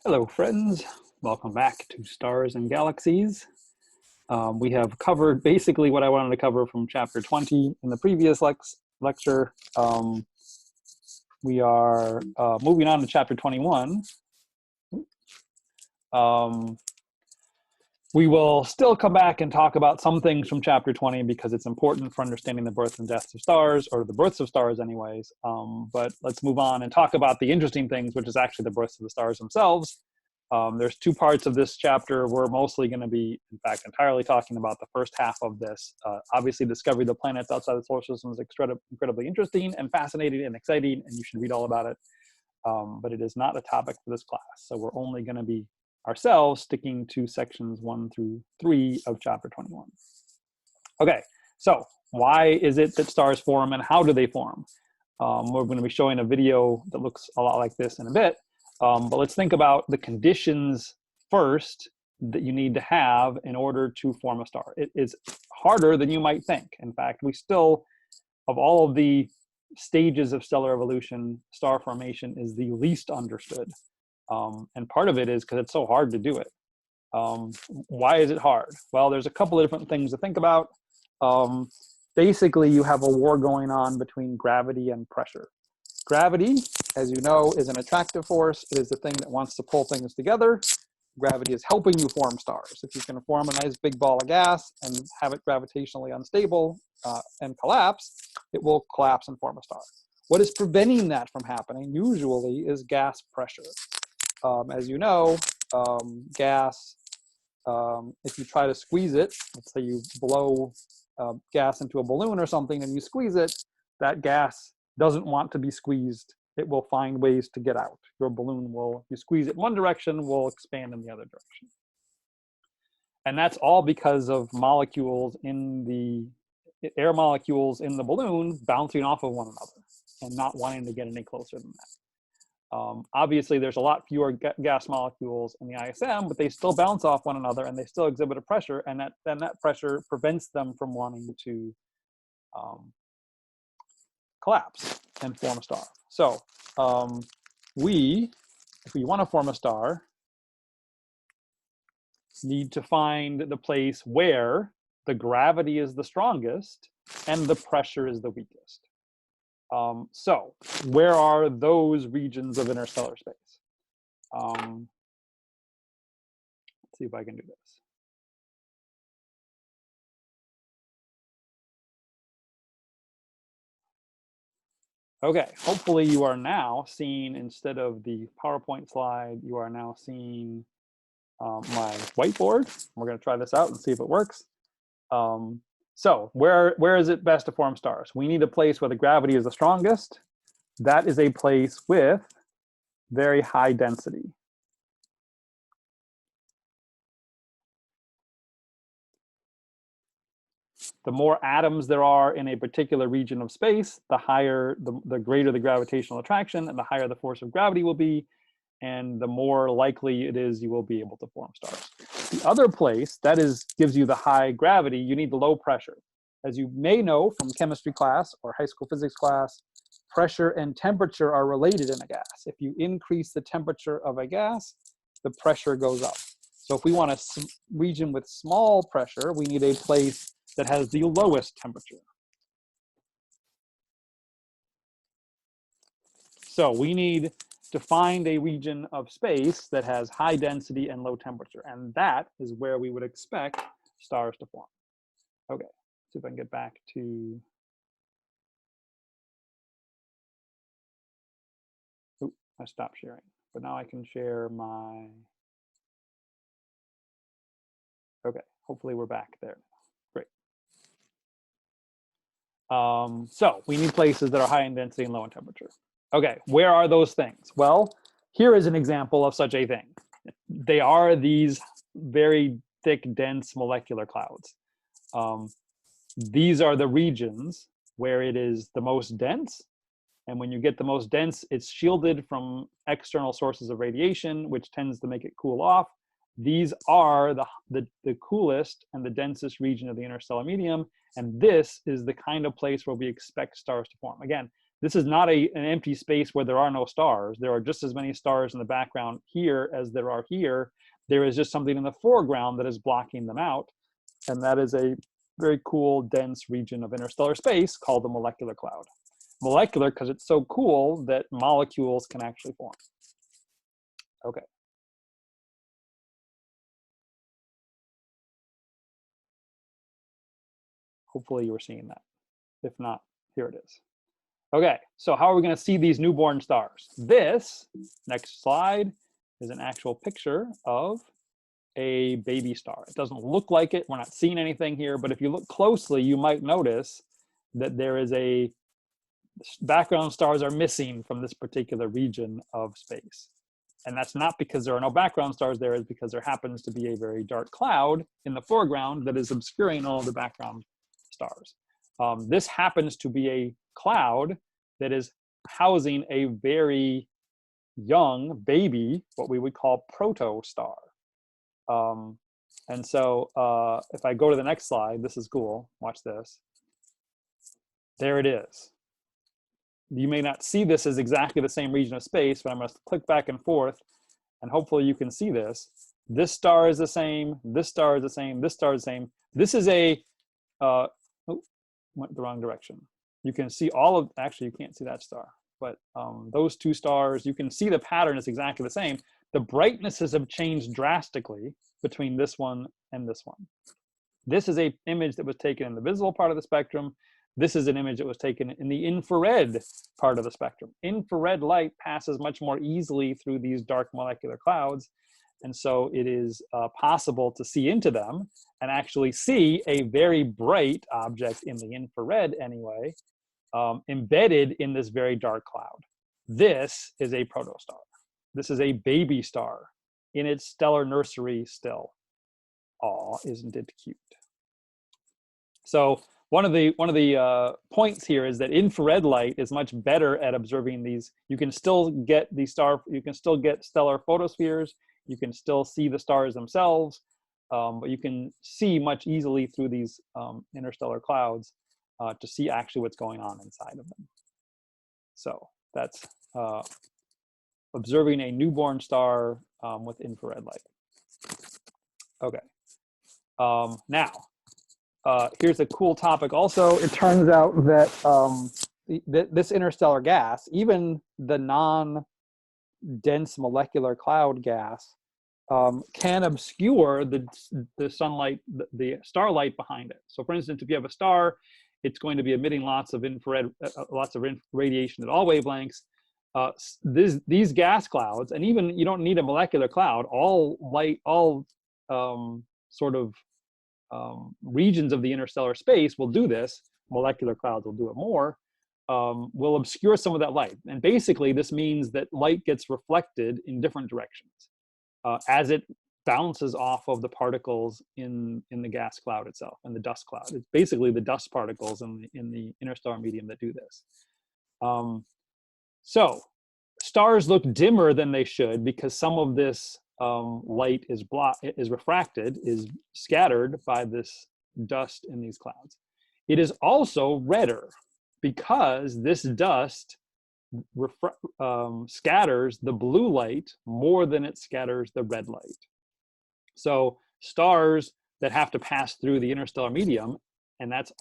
Hello, friends. Welcome back to Stars and Galaxies. We have covered basically what I wanted to cover from chapter 20 in the previous lecture. We are moving on to chapter 21. We will still come back and talk about some things from chapter 20 because it's important for understanding the births and deaths of stars, or the births of stars anyways. But let's move on and talk about the interesting things, which is actually the births of the stars themselves. There's two parts of this chapter. We're mostly going to be, in fact, entirely talking about the first half of this. Obviously, discovery of the planets outside the solar system is incredibly interesting and fascinating and exciting, and you should read all about it. But it is not a topic for this class. So we're only going to be ourselves sticking to sections 1 through 3 of chapter 21. Okay, so why is it that stars form and how do they form? We're going to be showing a video that looks a lot like this in a bit. But let's think about the conditions first that you need to have in order to form a star. It is harder than you might think. In fact, we still, of all of the stages of stellar evolution, star formation is the least understood. And part of it is because it's so hard to do it. Why is it hard? Well, there's a couple of different things to think about. Basically, you have a war going on between gravity and pressure. Gravity, as you know, is an attractive force. It is the thing that wants to pull things together. Gravity is helping you form stars. If you can form a nice big ball of gas and have it gravitationally unstable and collapse, it will collapse and form a star. What is preventing that from happening usually is gas pressure. As you know, gas, if you try to squeeze it, let's say you blow gas into a balloon or something and you squeeze it, that gas doesn't want to be squeezed. It will find ways to get out. Your balloon will, if you squeeze it in one direction, will expand in the other direction. And that's all because of molecules in the air molecules in the balloon bouncing off of one another and not wanting to get any closer than that. Obviously, there's a lot fewer gas molecules in the ISM, but they still bounce off one another and they still exhibit a pressure, and that pressure prevents them from wanting to collapse and form a star. So if we want to form a star, need to find the place where the gravity is the strongest and the pressure is the weakest. So where are those regions of interstellar space? Let's see if I can do this. Okay, hopefully you are now seeing, instead of the PowerPoint slide, you are now seeing my whiteboard. We're going to try this out and see if it works. So where is it best to form stars? We need a place where the gravity is the strongest. That is a place with very high density. The more atoms there are in a particular region of space, the greater the gravitational attraction and the higher the force of gravity will be, and the more likely it is you will be able to form stars. The other place that gives you the high gravity, you need the low pressure. As you may know from chemistry class or high school physics class, pressure and temperature are related in a gas. If you increase the temperature of a gas, the pressure goes up. So if we want a region with small pressure, we need a place that has the lowest temperature. So we need to find a region of space that has high density and low temperature, and that is where we would expect stars to form. Okay, see if I can get back to, oops, I stopped sharing, but now I can share my, okay, hopefully we're back there. Great. So we need places that are high in density and low in temperature. Okay, where are those things? Well, here is an example of such a thing. They are these very thick, dense molecular clouds. These are the regions where it is the most dense. And when you get the most dense, it's shielded from external sources of radiation, which tends to make it cool off. These are the coolest and the densest region of the interstellar medium. And this is the kind of place where we expect stars to form. Again, This is not an empty space where there are no stars. There are just as many stars in the background here as there are here. There is just something in the foreground that is blocking them out. And that is a very cool, dense region of interstellar space called the molecular cloud. Molecular because it's so cool that molecules can actually form. Okay. Hopefully you were seeing that. If not, here it is. Okay, so how are we going to see these newborn stars? This, next slide, is an actual picture of a baby star. It doesn't look like it. We're not seeing anything here, but if you look closely, you might notice that there is a background stars are missing from this particular region of space. And that's not because there are no background stars there, it's because there happens to be a very dark cloud in the foreground that is obscuring all of the background stars. This happens to be a cloud that is housing a very young baby, what we would call protostar. And so if I go to the next slide, this is cool, watch this. There it is. You may not see this as exactly the same region of space, but I'm going to click back and forth, and hopefully you can see this. This star is the same, this star is the same, this star is the same. This is a, oh, went the wrong direction. You can see all of, actually you can't see that star, but those two stars, you can see the pattern is exactly the same. The brightnesses have changed drastically between this one and this one. This is an image that was taken in the visible part of the spectrum. This is an image that was taken in the infrared part of the spectrum. Infrared light passes much more easily through these dark molecular clouds. And so it is possible to see into them and actually see a very bright object in the infrared anyway, embedded in this very dark cloud. This is a protostar. This is a baby star in its stellar nursery still. Aw, isn't it cute? So one of the points here is that infrared light is much better at observing these. You can still get you can still get stellar photospheres. You can still see the stars themselves, but you can see much easily through these interstellar clouds to see actually what's going on inside of them. So that's observing a newborn star with infrared light. Okay. Now, here's a cool topic also. It turns out that this interstellar gas, even the non-dense molecular cloud gas, can obscure the sunlight, the starlight behind it. So for instance, if you have a star, it's going to be emitting lots of infrared, radiation at all wavelengths. These gas clouds, and even you don't need a molecular cloud, all light, all sort of regions of the interstellar space will do this. Molecular clouds will do it more, will obscure some of that light. And basically this means that light gets reflected in different directions as it bounces off of the particles in the gas cloud itself, and the dust cloud. It's basically the dust particles in the interstellar medium that do this. So stars look dimmer than they should because some of this light is refracted, is scattered by this dust in these clouds. It is also redder because this dust scatters the blue light more than it scatters the red light. So stars that have to pass through the interstellar medium, and that's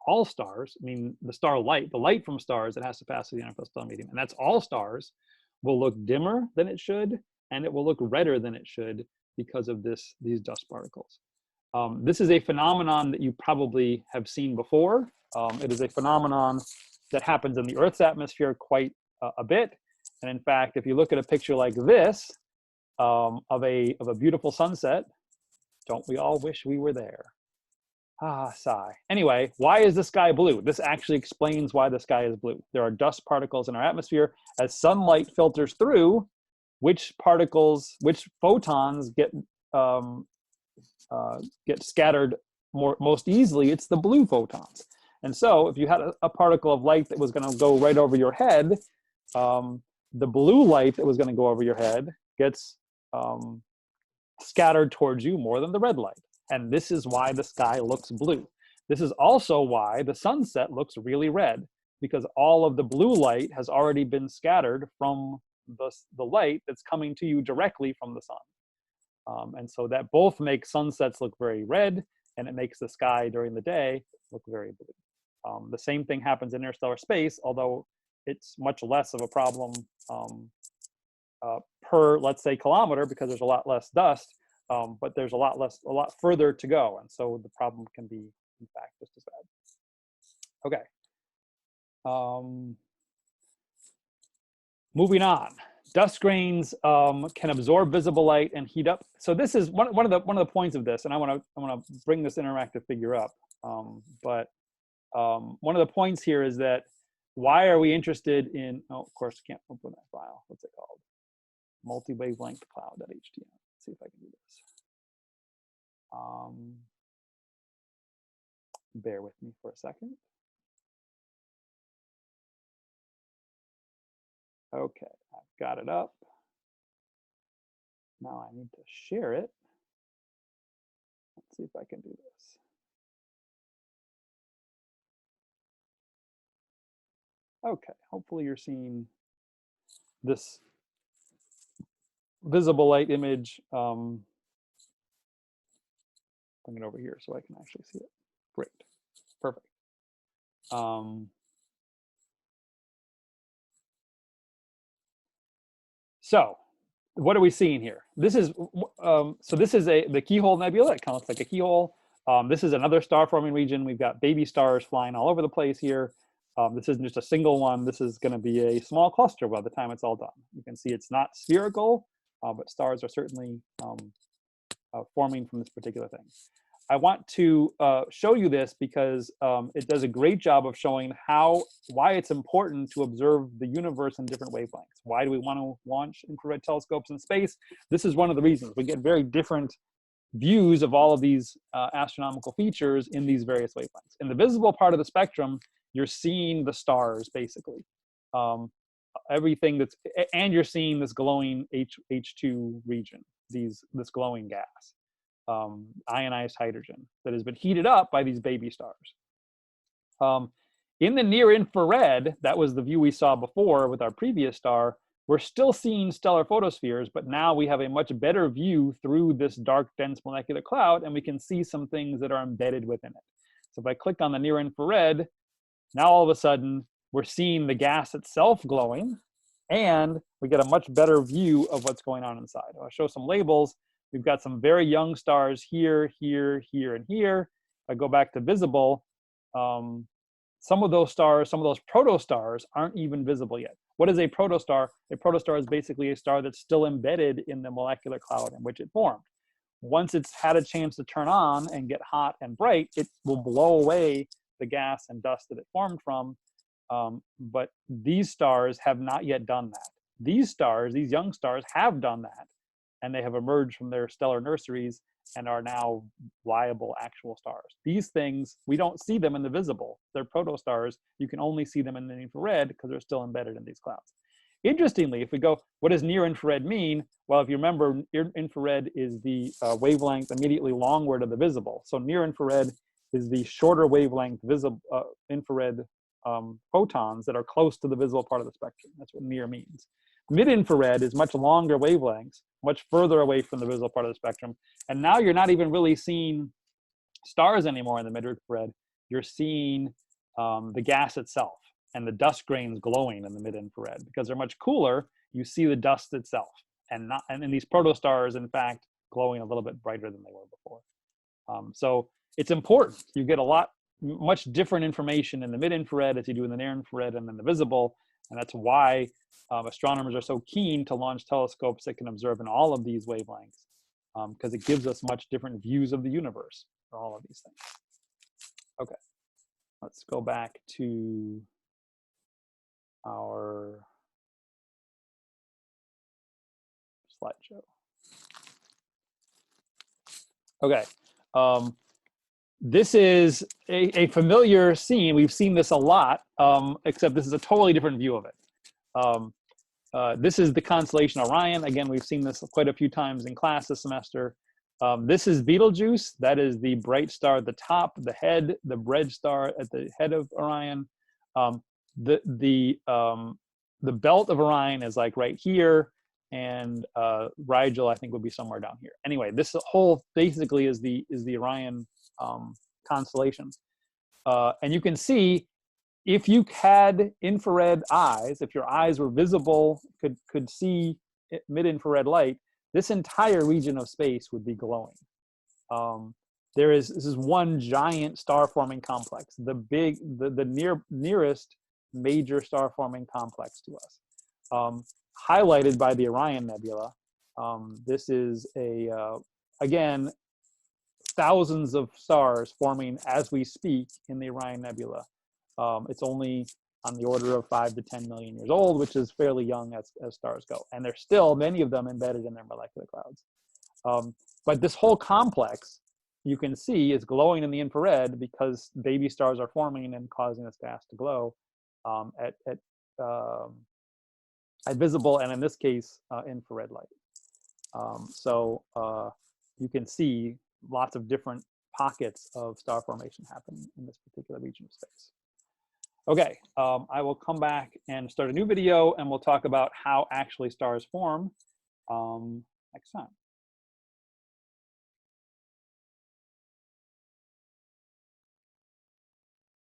all stars, I mean the light from stars that has to pass through the interstellar medium, and that's all stars, will look dimmer than it should, and it will look redder than it should because of these dust particles. This is a phenomenon that you probably have seen before. It is a phenomenon that happens in the Earth's atmosphere quite a bit. And in fact, if you look at a picture like this of a beautiful sunset, don't we all wish we were there? Ah, sigh. Anyway, why is the sky blue? This actually explains why the sky is blue. There are dust particles in our atmosphere. As sunlight filters through, which photons get scattered most easily? It's the blue photons. And so if you had a particle of light that was going to go right over your head, the blue light that was going to go over your head gets scattered towards you more than the red light. And this is why the sky looks blue. This is also why the sunset looks really red, because all of the blue light has already been scattered from the light that's coming to you directly from the sun. And so that both makes sunsets look very red, and it makes the sky during the day look very blue. The same thing happens in interstellar space, although it's much less of a problem per, let's say, kilometer, because there's a lot less dust, but there's a lot further to go, and so the problem can be, in fact, just as bad. Okay. Moving on, dust grains can absorb visible light and heat up. So this is one of the points of this, and I want to bring this interactive figure up. But one of the points here is that why are we interested in? Oh, of course, can't open that file. What's it called? Multi-wavelength cloud.html. Let's see if I can do this. Bear with me for a second. Okay, I've got it up. Now I need to share it. Let's see if I can do this. Okay, hopefully you're seeing this visible light image. Bring it over here so I can actually see it. Great, perfect. So what are we seeing here? This is so this is the Keyhole Nebula. It kind of looks like a keyhole. This is another star forming region. We've got baby stars flying all over the place here. This isn't just a single one. This is going to be a small cluster by the time it's all done. You can see it's not spherical, but stars are certainly forming from this particular thing. I want to show you this because it does a great job of showing why it's important to observe the universe in different wavelengths. Why do we want to launch infrared telescopes in space? This is one of the reasons. We get very different views of all of these astronomical features in these various wavelengths. In the visible part of the spectrum, you're seeing the stars, basically. Everything that's, and you're seeing this glowing H2 region, this glowing gas. Ionized hydrogen that has been heated up by these baby stars. In the near infrared, that was the view we saw before with our previous star, we're still seeing stellar photospheres, but now we have a much better view through this dark, dense molecular cloud, and we can see some things that are embedded within it. So if I click on the near infrared, now all of a sudden we're seeing the gas itself glowing, and we get a much better view of what's going on inside. I'll show some labels. We've got some very young stars here, here, here, and here. I go back to visible. Some of those stars, some of those protostars aren't even visible yet. What is a protostar? A protostar is basically a star that's still embedded in the molecular cloud in which it formed. Once it's had a chance to turn on and get hot and bright, it will blow away the gas and dust that it formed from. But these stars have not yet done that. These stars, these young stars, have done that. And they have emerged from their stellar nurseries and are now viable actual stars. These things, we don't see them in the visible. They're protostars. You can only see them in the infrared because they're still embedded in these clouds. Interestingly, if we go, what does near infrared mean? Well, if you remember, infrared is the wavelength immediately longward of the visible. So near infrared is the shorter wavelength visible infrared photons that are close to the visible part of the spectrum. That's what near means. Mid-infrared is much longer wavelengths, much further away from the visible part of the spectrum. And now you're not even really seeing stars anymore in the mid-infrared. You're seeing the gas itself and the dust grains glowing in the mid-infrared. Because they're much cooler, you see the dust itself. And these protostars, in fact, glowing a little bit brighter than they were before. So it's important. You get much different information in the mid-infrared as you do in the near-infrared and then the visible. And that's why astronomers are so keen to launch telescopes that can observe in all of these wavelengths, because it gives us much different views of the universe for all of these things. Okay, let's go back to our slideshow. Okay, this is a familiar scene. We've seen this a lot, except this is a totally different view of it. This is the constellation Orion. Again, we've seen this quite a few times in class this semester. This is Betelgeuse. That is the bright star at the top, the head, the red star at the head of Orion. the belt of Orion is like right here, and Rigel I think would be somewhere down here. Anyway, this whole basically is the Orion constellation, and you can see if you had infrared eyes, if your eyes were visible, could see mid-infrared light, this entire region of space would be glowing. This is one giant star-forming complex, the nearest major star-forming complex to us, highlighted by the Orion Nebula. This is again, thousands of stars forming as we speak in the Orion Nebula. It's only on the order of 5 to 10 million years old, which is fairly young as stars go. And there's still many of them embedded in their molecular clouds. But this whole complex, you can see, is glowing in the infrared because baby stars are forming and causing this gas to glow at visible, and in this case, infrared light. So you can see lots of different pockets of star formation happening in this particular region of space. Okay, I will come back and start a new video, and we'll talk about how actually stars form next time.